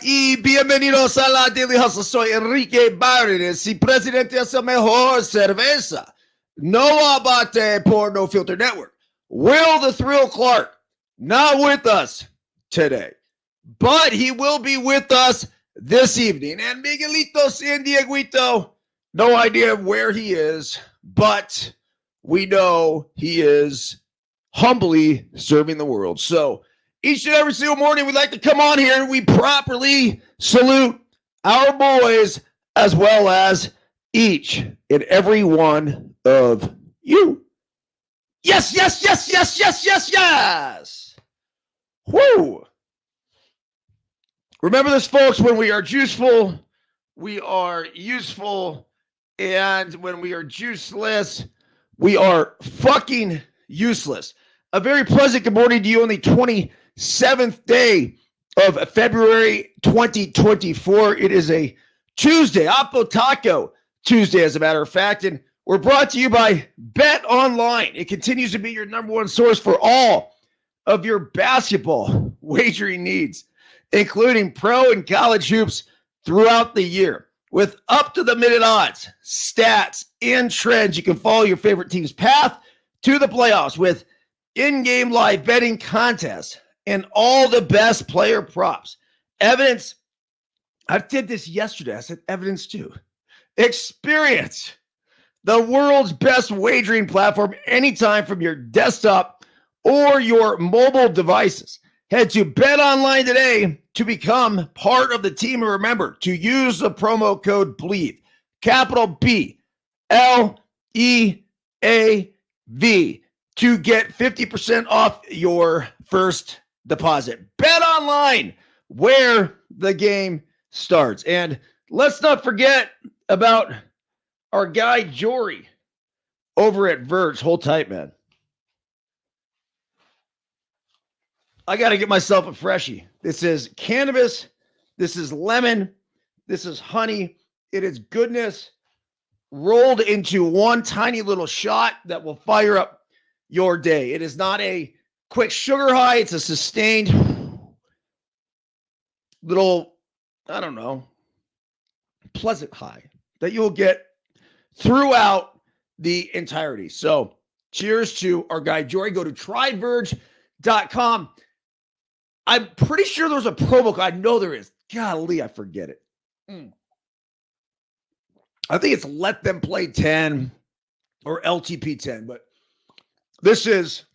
y bienvenidos a la Daily Hustle. Soy Enrique Barnes y presidente hace mejor cerveza. No abate por NoFilter Network. Will the Thrill Clark not with us today, but he will be with us this evening. And Miguelito San Dieguito, no idea where he is, but we know he is humbly serving the world. So each and every single morning, we like to come on here and we properly salute our boys as well as each and every one of you. Yes, yes, yes, yes, yes, yes, yes. Woo. Remember this, folks, when we are juiceful, we are useful. And when we are juiceless, we are fucking useless. A very pleasant good morning to you on the 27th day of February 2024. It is a Tuesday, Apo Taco Tuesday, as a matter of fact, and we're brought to you by Bet Online. It continues to be your number one source for all of your basketball wagering needs, including pro and college hoops throughout the year. With up-to-the-minute odds, stats, and trends, you can follow your favorite team's path to the playoffs with in-game live betting contests and all the best player props. Evidence, I did this yesterday. I said evidence too. Experience the world's best wagering platform anytime from your desktop or your mobile devices. Head to Bet Online today to become part of the team. And remember to use the promo code BLEAV, capital B, L-E-A-V, to get 50% off your first deposit. Bet Online, where the game starts. And let's not forget about our guy Jory over at Verge. Hold tight, man. I got to get myself a freshie. This is cannabis. This is lemon. This is honey. It is goodness rolled into one tiny little shot that will fire up your day. It is not a quick sugar high. It's a sustained little, I don't know, pleasant high that you'll get throughout the entirety. So cheers to our guy Jory. Go to tryverge.com. I'm pretty sure there's a promo code. I know there is. Golly, I forget it. I think it's Let Them Play 10 or LTP 10, but this is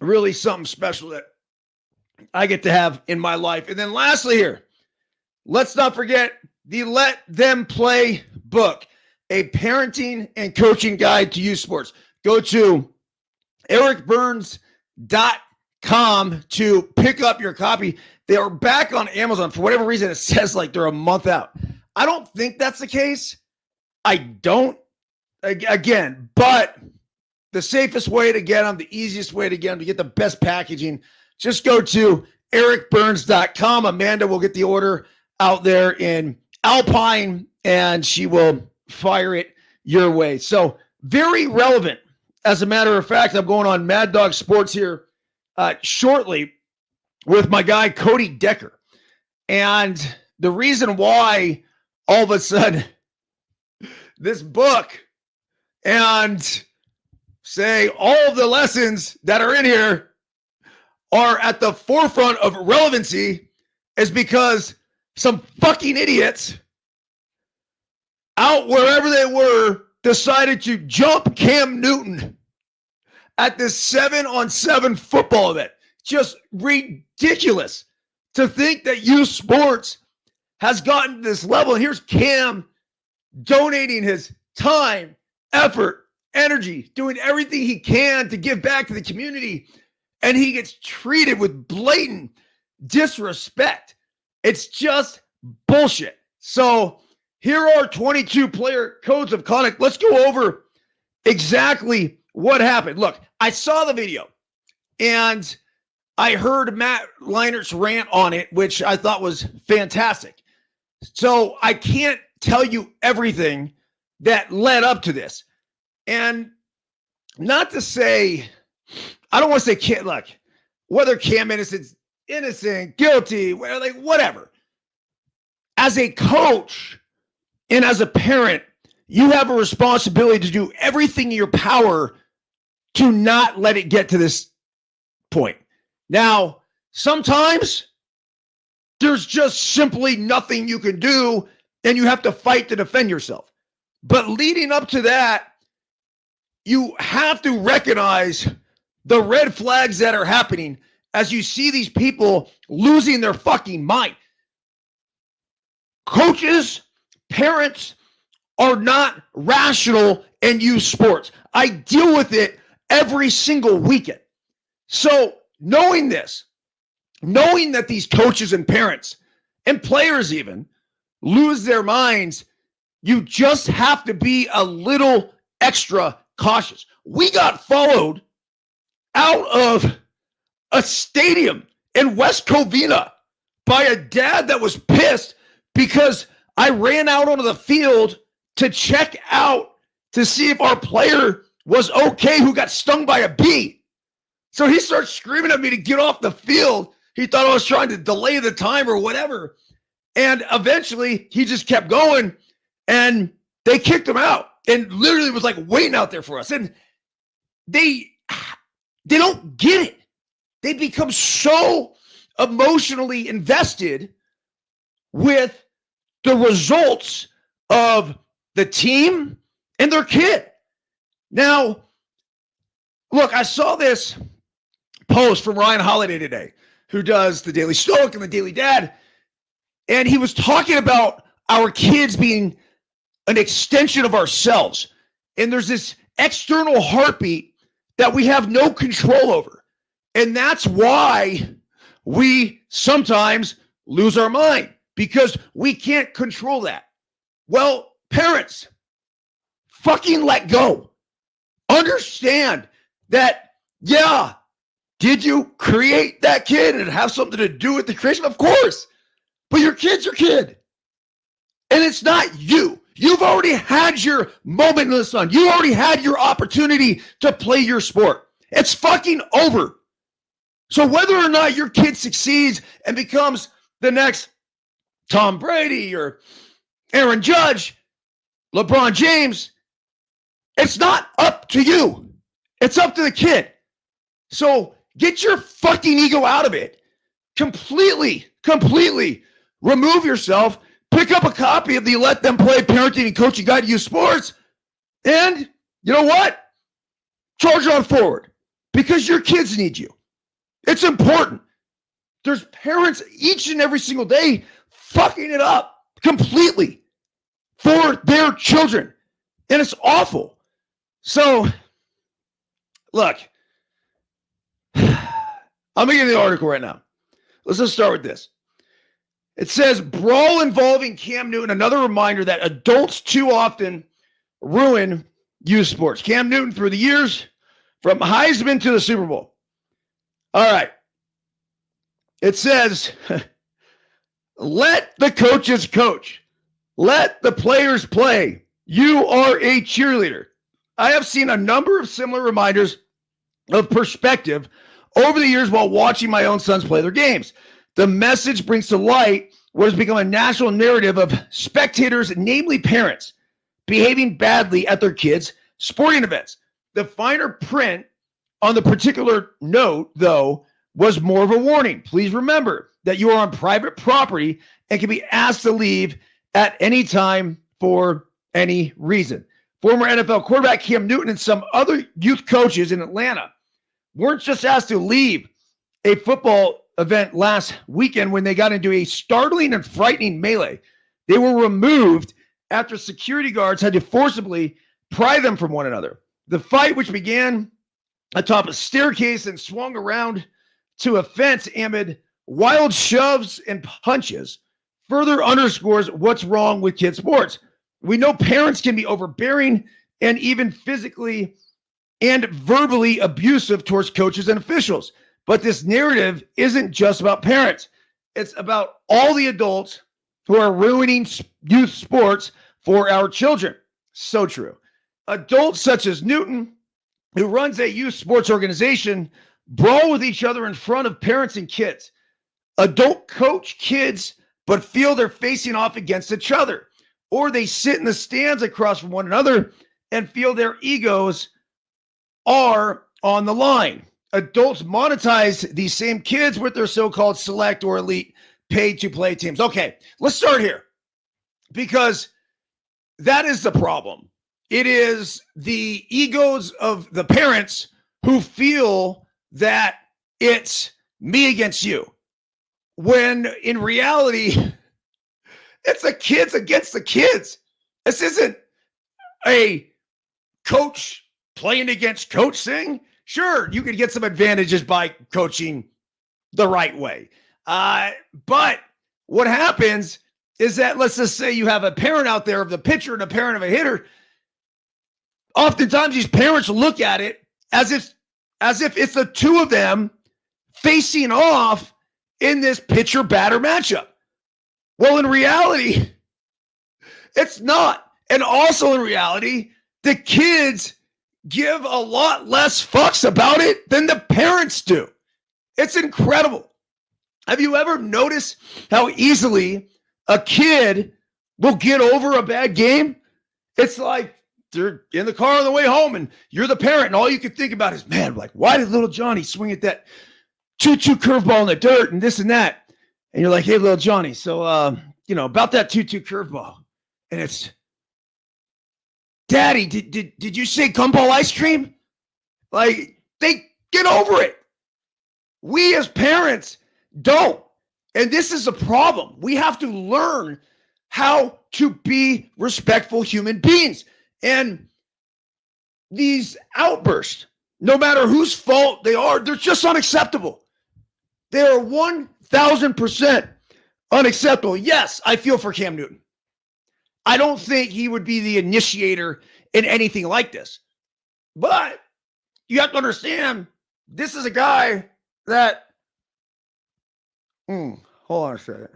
really something special that I get to have in my life. And then lastly here, let's not forget the Let Them Play book, a parenting and coaching guide to youth sports. Go to ericburns.com to pick up your copy. They are back on Amazon. For whatever reason, it says like they're a month out. I don't think that's the case. I don't, again, but the safest way to get them, the easiest way to get them, to get the best packaging, just go to ericburns.com. Amanda will get the order out there in Alpine, and she will fire it your way. So very relevant. As a matter of fact, I'm going on Mad Dog Sports here shortly with my guy, Cody Decker. And the reason why all of a sudden this book and say all of the lessons that are in here are at the forefront of relevancy is because some fucking idiots out wherever they were decided to jump Cam Newton at this 7-on-7 football event. Just ridiculous to think that youth sports has gotten to this level. And here's Cam donating his time, effort, energy, doing everything he can to give back to the community. And he gets treated with blatant disrespect. It's just bullshit. So here are 22 player codes of conduct. Let's go over exactly what happened. Look, I saw the video and I heard Matt Leinert's rant on it, which I thought was fantastic. So I can't tell you everything that led up to this. And not to say, I don't want to say, look, whether Cam Innocent's innocent, guilty, like whatever. As a coach and as a parent, you have a responsibility to do everything in your power to not let it get to this point. Now, sometimes there's just simply nothing you can do, and you have to fight to defend yourself. But leading up to that, you have to recognize the red flags that are happening as you see these people losing their fucking mind. Coaches, parents are not rational in youth sports. I deal with it every single weekend. So knowing this, knowing that these coaches and parents and players even lose their minds, you just have to be a little extra cautious. We got followed out of a stadium in West Covina by a dad that was pissed because I ran out onto the field to check out to see if our player was okay who got stung by a bee. So he starts screaming at me to get off the field. He thought I was trying to delay the time or whatever. And eventually he just kept going and they kicked him out and literally was like waiting out there for us. And they don't get it. They become so emotionally invested with the results of the team and their kid. Now, look, I saw this post from Ryan Holiday today, who does the Daily Stoic and the Daily Dad, and he was talking about our kids being an extension of ourselves. And there's this external heartbeat that we have no control over. And that's why we sometimes lose our mind, because we can't control that. Well, parents, fucking let go. Understand that, yeah, did you create that kid and have something to do with the creation? Of course. But your kid's your kid. And it's not you. You've already had your moment in the sun. You already had your opportunity to play your sport. It's fucking over. So whether or not your kid succeeds and becomes the next Tom Brady or Aaron Judge, LeBron James, it's not up to you. It's up to the kid. So get your fucking ego out of it. Completely remove yourself. Pick up a copy of the Let Them Play Parenting and Coaching Guide to Youth Sports. And you know what? Charge on forward, because your kids need you. It's important. There's parents each and every single day fucking it up completely for their children. And it's awful. So, look, I'm going to give you the article right now. Let's just start with this. It says, brawl involving Cam Newton, another reminder that adults too often ruin youth sports. Cam Newton through the years, from Heisman to the Super Bowl. All right. It says, let the coaches coach. Let the players play. You are a cheerleader. I have seen a number of similar reminders of perspective over the years while watching my own sons play their games. The message brings to light what has become a national narrative of spectators, namely parents, behaving badly at their kids' sporting events. The finer print on the particular note, though, was more of a warning. Please remember that you are on private property and can be asked to leave at any time for any reason. Former NFL quarterback Cam Newton and some other youth coaches in Atlanta weren't just asked to leave a football event last weekend when they got into a startling and frightening melee. They were removed after security guards had to forcibly pry them from one another. The fight, which began atop a staircase and swung around to a fence amid wild shoves and punches, further underscores what's wrong with kids' sports. We know parents can be overbearing and even physically and verbally abusive towards coaches and officials. But this narrative isn't just about parents. It's about all the adults who are ruining youth sports for our children. So true. Adults such as Newton, who runs a youth sports organization, brawl with each other in front of parents and kids. Adult coach kids, but feel they're facing off against each other. Or they sit in the stands across from one another and feel their egos are on the line. Adults monetize these same kids with their so-called select or elite pay-to-play teams. Okay, let's start here because that is the problem. It is the egos of the parents who feel that it's me against you, when in reality, it's the kids against the kids. This isn't a coach playing against coach thing. Sure, you could get some advantages by coaching the right way. But what happens is that, let's just say you have a parent out there of the pitcher and a parent of a hitter. Oftentimes these parents look at it as if it's the two of them facing off in this pitcher-batter matchup. Well, in reality, it's not. And also in reality, the kids give a lot less fucks about it than the parents do. It's incredible. Have you ever noticed how easily a kid will get over a bad game? It's like they're in the car on the way home and you're the parent and all you can think about is, man, like, why did little Johnny swing at that 2-2 curveball in the dirt and this and that? And you're like, hey, little Johnny, so, about that 2-2 curveball. And it's, Daddy, did you say gumball ice cream? Like, they get over it. We as parents don't. And this is a problem. We have to learn how to be respectful human beings. And these outbursts, no matter whose fault they are, they're just unacceptable. They are 1,000% unacceptable. Yes, I feel for Cam Newton. I don't think he would be the initiator in anything like this. But you have to understand, this is a guy that, hold on a second.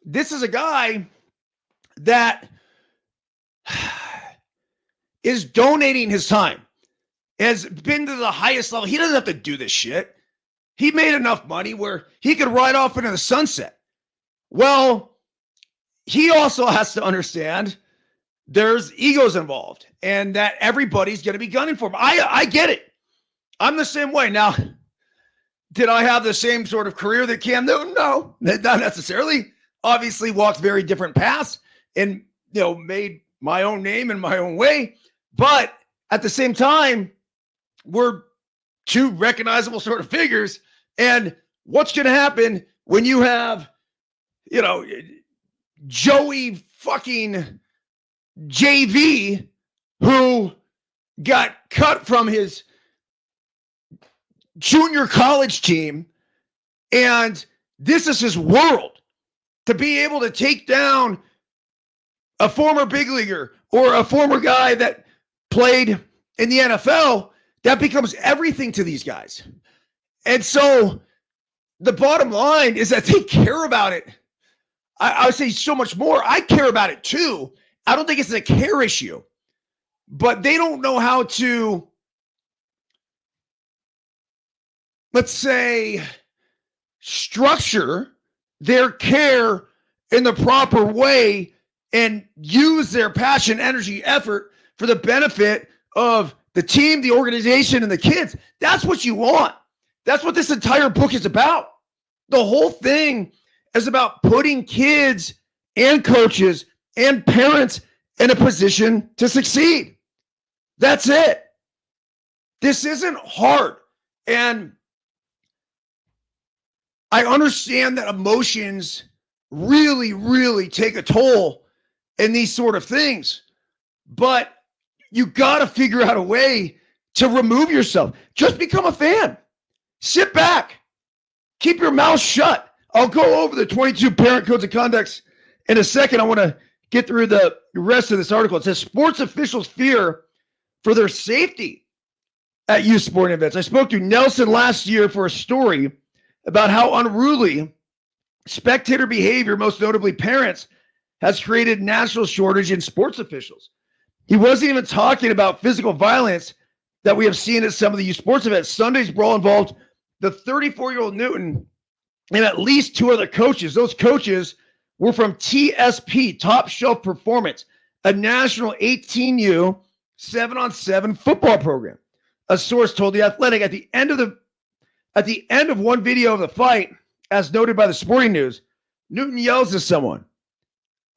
This is a guy that is donating his time, has been to the highest level. He doesn't have to do this shit. He made enough money where he could ride off into the sunset. Well, he also has to understand there's egos involved and that everybody's going to be gunning for him. I get it. I'm the same way. Now, did I have the same sort of career that Cam Newton? No, not necessarily. Obviously walked very different paths and, made my own name in my own way. But at the same time, we're two recognizable sort of figures. And what's going to happen when you have, Joey fucking JV who got cut from his junior college team, and this is his world, to be able to take down a former big leaguer or a former guy that played in the NFL, that becomes everything to these guys. And so the bottom line is that they care about it. I would say so much more. I care about it too. I don't think it's a care issue, but they don't know how to, let's say, structure their care in the proper way and use their passion, energy, effort for the benefit of the team, the organization, and the kids. That's what you want. That's what this entire book is about. The whole thing is about putting kids and coaches and parents in a position to succeed. That's it. This isn't hard. And I understand that emotions really, really take a toll in these sort of things, but you got to figure out a way to remove yourself. Just become a fan. Sit back. Keep your mouth shut. I'll go over the 22 parent codes of conduct in a second. I want to get through the rest of this article. It says sports officials fear for their safety at youth sporting events. I spoke to Nelson last year for a story about how unruly spectator behavior, most notably parents, has created national shortage in sports officials. He wasn't even talking about physical violence that we have seen at some of the youth sports events. Sunday's brawl involved the 34-year-old Newton and at least two other coaches. Those coaches were from TSP, Top Shelf Performance, a national 18U 7-on-7 football program. A source told The Athletic at the end of one video of the fight, as noted by the Sporting News, Newton yells to someone,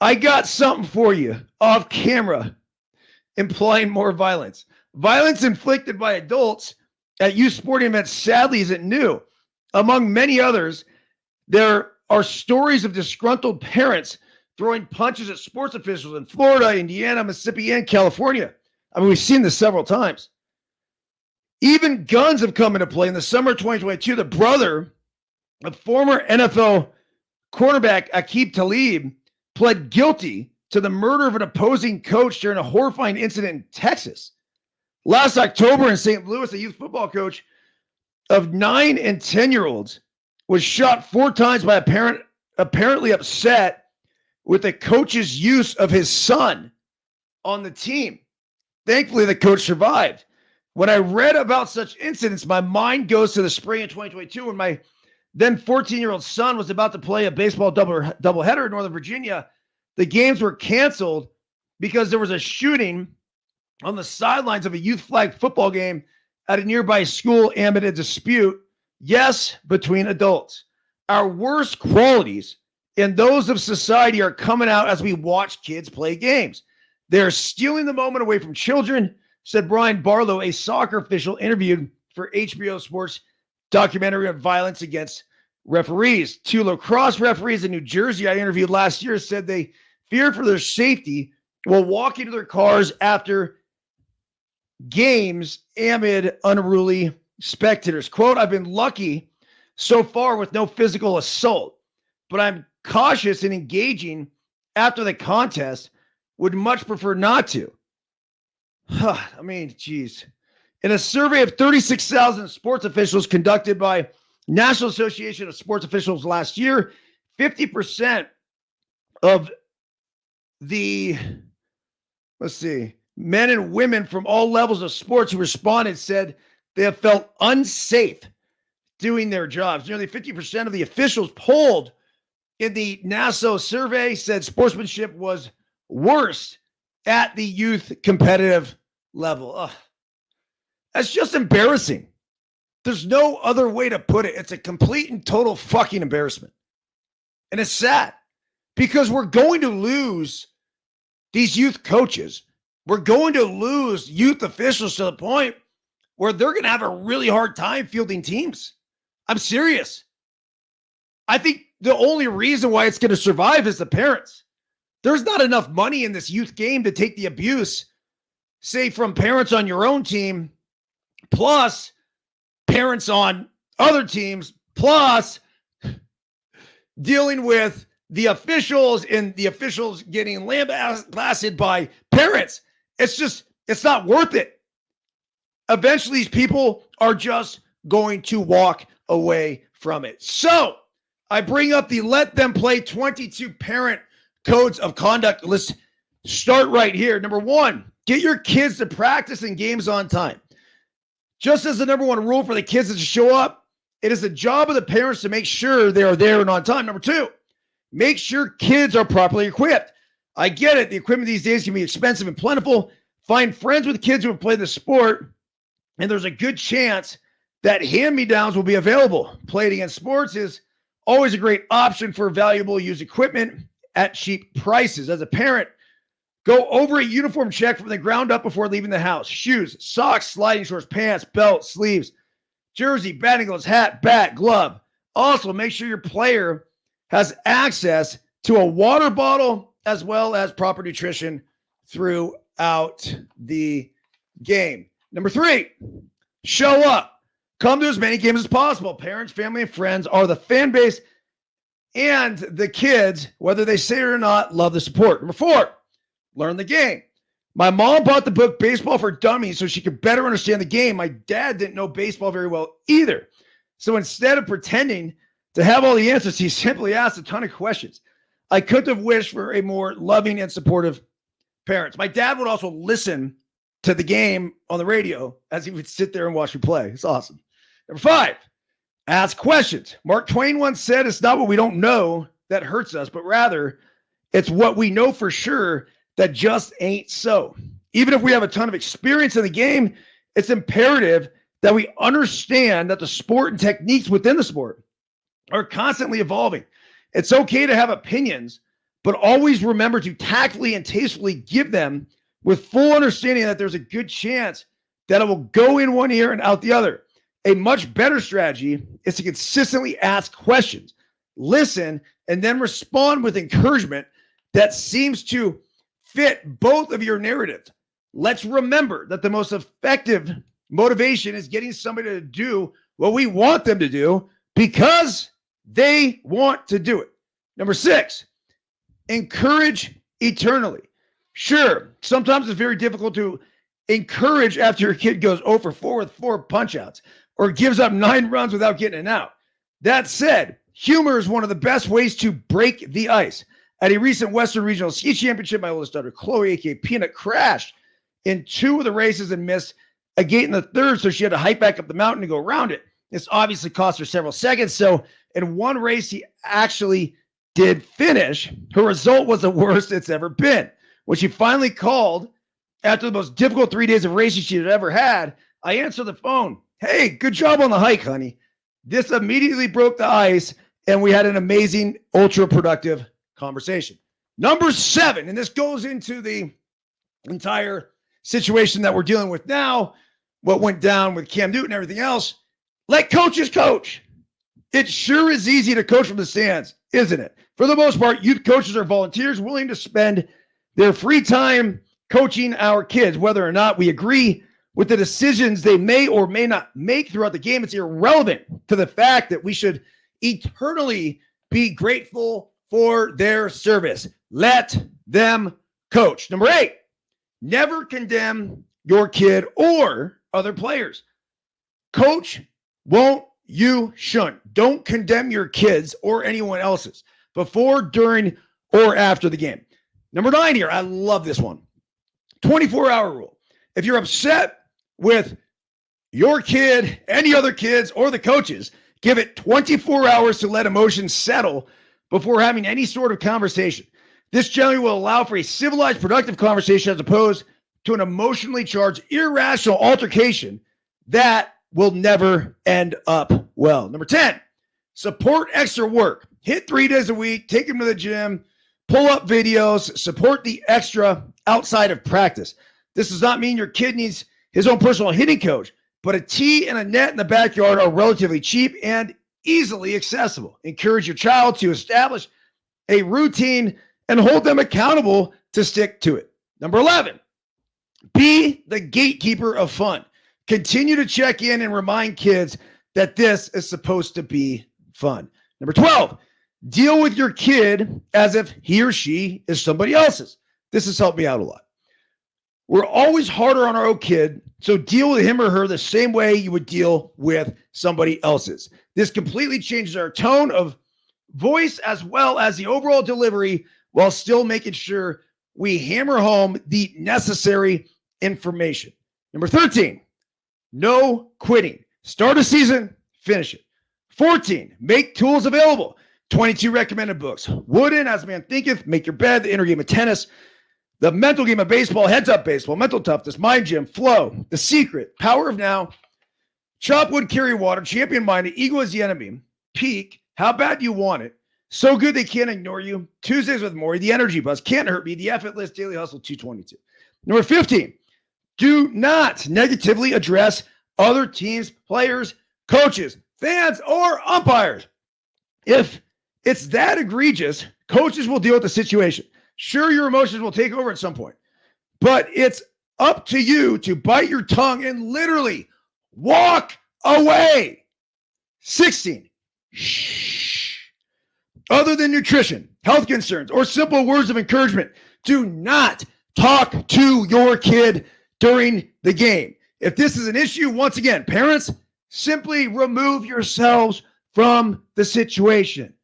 "I got something for you," off camera, implying more violence. Violence inflicted by adults at youth sporting events sadly isn't new. Among many others, there are stories of disgruntled parents throwing punches at sports officials in Florida, Indiana, Mississippi, and California. I mean, we've seen this several times. Even guns have come into play. In the summer of 2022, the brother of former NFL quarterback Aqib Talib pled guilty to the murder of an opposing coach during a horrifying incident in Texas. Last October in St. Louis, a youth football coach of 9 and 10-year-olds was shot 4 times by a parent apparently upset with the coach's use of his son on the team. Thankfully, the coach survived. When I read about such incidents, my mind goes to the spring of 2022 when my then 14-year-old son was about to play a baseball doubleheader in Northern Virginia. The games were canceled because there was a shooting on the sidelines of a youth flag football game at a nearby school amid a dispute, yes, between adults. Our worst qualities and those of society are coming out as we watch kids play games. They're stealing the moment away from children, said Brian Barlow, a soccer official interviewed for HBO Sports documentary on violence against referees. 2 lacrosse referees in New Jersey I interviewed last year said they feared for their safety while walking to their cars after games amid unruly spectators. Quote, "I've been lucky so far with no physical assault, but I'm cautious in engaging after the contest. Would much prefer not to." I mean, geez. In a survey of 36,000 sports officials conducted by National Association of Sports Officials last year, 50% of the, men and women from all levels of sports who responded said they have felt unsafe doing their jobs. Nearly 50% of the officials polled in the NASO survey said sportsmanship was worse at the youth competitive level. Ugh. That's just embarrassing. There's no other way to put it. It's a complete and total fucking embarrassment. And it's sad because we're going to lose these youth coaches. We're going to lose youth officials to the point where they're going to have a really hard time fielding teams. I'm serious. I think the only reason why it's going to survive is the parents. There's not enough money in this youth game to take the abuse, say, from parents on your own team, plus parents on other teams, plus dealing with the officials and the officials getting lambasted by parents. It's not worth it. Eventually, these people are just going to walk away from it. So I bring up the Let Them Play 22 parent codes of conduct. Let's start right here. Number 1, get your kids to practice in games on time. Just as the number 1 rule for the kids is to show up, it is the job of the parents to make sure they are there and on time. Number 2, make sure kids are properly equipped. I get it. The equipment these days can be expensive and plentiful. Find friends with kids who have played the sport, and there's a good chance that hand-me-downs will be available. Playing against sports is always a great option for valuable used equipment at cheap prices. As a parent, go over a uniform check from the ground up before leaving the house. Shoes, socks, sliding shorts, pants, belt, sleeves, jersey, batting gloves, hat, bat, glove. Also, make sure your player has access to a water bottle as well as proper nutrition throughout the game. Number 3, show up. Come to as many games as possible. Parents, family, and friends are the fan base, and the kids, whether they say it or not, love the support. Number 4, learn the game. My mom bought the book Baseball for Dummies so she could better understand the game. My dad didn't know baseball very well either. So instead of pretending to have all the answers, he simply asked a ton of questions. I couldn't have wished for a more loving and supportive parents. My dad would also listen to the game on the radio as he would sit there and watch me play. It's awesome. Number 5, Ask questions. Mark Twain once said, it's not what we don't know that hurts us, but rather it's what we know for sure that just ain't so. Even if we have a ton of experience in the game, it's imperative that we understand that the sport and techniques within the sport are constantly evolving. It's okay to have opinions, but always remember to tactfully and tastefully give them with full understanding that there's a good chance that it will go in one ear and out the other. A much better strategy is to consistently ask questions, listen, and then respond with encouragement that seems to fit both of your narratives. Let's remember that the most effective motivation is getting somebody to do what we want them to do because they want to do it. Number 6, encourage eternally. Sure, sometimes it's very difficult to encourage after your kid goes 0 for 4 with 4 punch-outs or gives up 9 runs without getting an out. That said, humor is one of the best ways to break the ice. At a recent Western Regional Ski Championship, my oldest daughter, Chloe, aka Peanut, crashed in 2 of the races and missed a gate in the 3rd, so she had to hike back up the mountain to go around it. This obviously cost her several seconds, so in one race, he actually did finish. Her result was the worst it's ever been. When she finally called, after the most difficult 3 days of racing she had ever had, I answered the phone. Hey, good job on the hike, honey. This immediately broke the ice, and we had an amazing, ultra-productive conversation. Number 7, and this goes into the entire situation that we're dealing with now, what went down with Cam Newton and everything else. Let coaches coach. It sure is easy to coach from the stands, isn't it? For the most part, youth coaches are volunteers willing to spend their free time coaching our kids. Whether or not we agree with the decisions they may or may not make throughout the game, it's irrelevant to the fact that we should eternally be grateful for their service. Let them coach. Number 8, never condemn your kid or other players. Coach, won't you shouldn't. Don't condemn your kids or anyone else's before, during, or after the game. Number 9 here, I love this one. 24-hour rule. If you're upset with your kid, any other kids, or the coaches, give it 24 hours to let emotions settle before having any sort of conversation. This generally will allow for a civilized, productive conversation as opposed to an emotionally charged, irrational altercation that will never end up well. Number 10, support extra work. Hit 3 days a week, take him to the gym, pull up videos, support the extra outside of practice. This does not mean your kid needs his own personal hitting coach, but a tee and a net in the backyard are relatively cheap and easily accessible. Encourage your child to establish a routine and hold them accountable to stick to it. Number 11, be the gatekeeper of fun. Continue to check in and remind kids that this is supposed to be fun. Number 12, deal with your kid as if he or she is somebody else's. This has helped me out a lot. We're always harder on our own kid, so deal with him or her the same way you would deal with somebody else's. This completely changes our tone of voice as well as the overall delivery while still making sure we hammer home the necessary information. Number 13, no quitting. Start a season, finish it. 14, make tools available. 22 recommended books. Wooden, As a Man Thinketh, Make Your Bed, The Inner Game of Tennis, The Mental Game of Baseball, Heads Up Baseball, Mental Toughness, Mind Gym, Flow, The Secret, Power of Now, Chop Wood, Carry Water, Champion Minded, Ego is the Enemy, Peak, How Bad You Want It, So Good They Can't Ignore You, Tuesdays with Maury, The Energy Buzz, Can't Hurt Me, The Effortless Daily Hustle 222. Number 15, do not negatively address other teams, players, coaches, fans, or umpires. If it's that egregious, coaches will deal with the situation. Sure, your emotions will take over at some point, but it's up to you to bite your tongue and literally walk away. 16, shh. Other than nutrition, health concerns, or simple words of encouragement, do not talk to your kid during the game. If this is an issue, once again, parents, simply remove yourselves from the situation.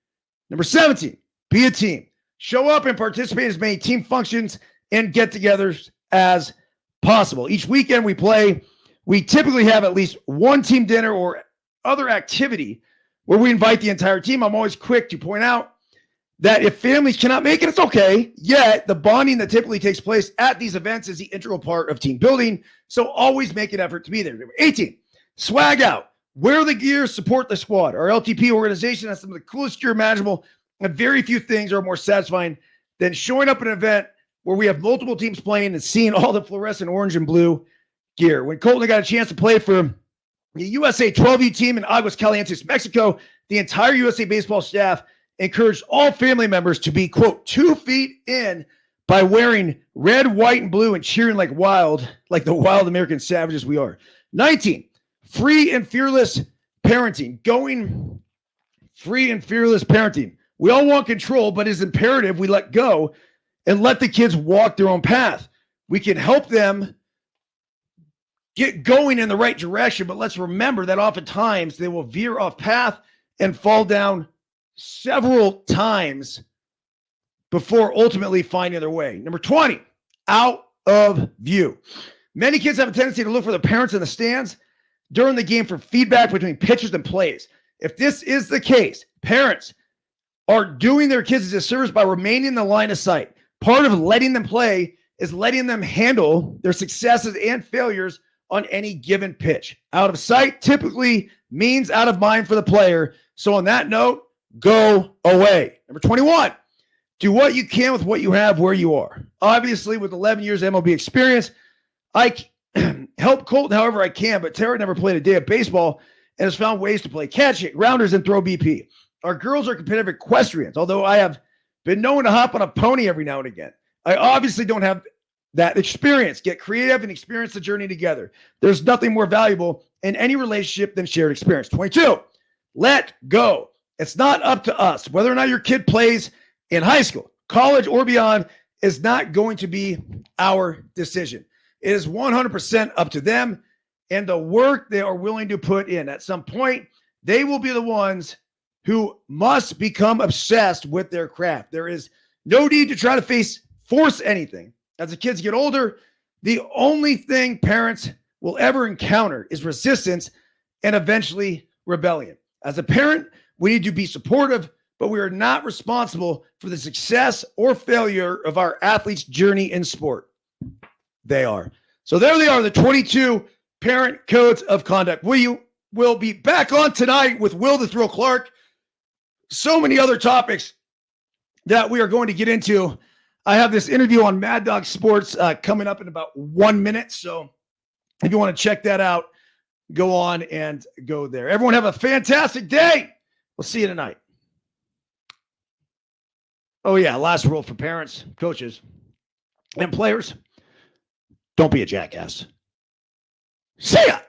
Number 17, be a team. Show up and participate in as many team functions and get-togethers as possible. Each weekend we play, we typically have at least one team dinner or other activity where we invite the entire team. I'm always quick to point out that if families cannot make it, it's okay. Yet the bonding that typically takes place at these events is the integral part of team building. So always make an effort to be there. Number 18, swag out. Wear the gear, support the squad. Our LTP organization has some of the coolest gear imaginable, and very few things are more satisfying than showing up at an event where we have multiple teams playing and seeing all the fluorescent orange and blue gear. When Colton got a chance to play for the USA 12U team in Aguas Calientes, Mexico, the entire USA baseball staff encouraged all family members to be, quote, 2 feet in by wearing red, white, and blue and cheering like the wild American savages we are. 19, free and fearless parenting. Going free and fearless parenting. We all want control, but it's imperative we let go and let the kids walk their own path. We can help them get going in the right direction, but let's remember that oftentimes they will veer off path and fall down several times before ultimately finding their way. Number 20, out of view. Many kids have a tendency to look for their parents in the stands during the game for feedback between pitches and plays. If this is the case, parents are doing their kids a disservice by remaining in the line of sight. Part of letting them play is letting them handle their successes and failures on any given pitch. Out of sight typically means out of mind for the player. So on that note, go away. Number 21, do what you can with what you have where you are. Obviously, with 11 years of MLB experience, I help Colton however I can, but Tara never played a day of baseball and has found ways to play catch, hit grounders, and throw BP. Our girls are competitive equestrians, although I have been known to hop on a pony every now and again. I obviously don't have that experience. Get creative and experience the journey together. There's nothing more valuable in any relationship than shared experience. 22, let go. It's not up to us. Whether or not your kid plays in high school, college, or beyond is not going to be our decision. It is 100% up to them and the work they are willing to put in. At some point, they will be the ones who must become obsessed with their craft. There is no need to try to force anything. As the kids get older, the only thing parents will ever encounter is resistance and eventually rebellion. As a parent, we need to be supportive, but we are not responsible for the success or failure of our athletes' journey in sport. They are. So there they are, the 22 parent codes of conduct. We will be back on tonight with Will the Thrill Clark. So many other topics that we are going to get into. I have this interview on Mad Dog Sports coming up in about 1 minute. So if you want to check that out, go on and go there. Everyone have a fantastic day. We'll see you tonight. Oh, yeah. Last rule for parents, coaches, and players. Don't be a jackass. See ya.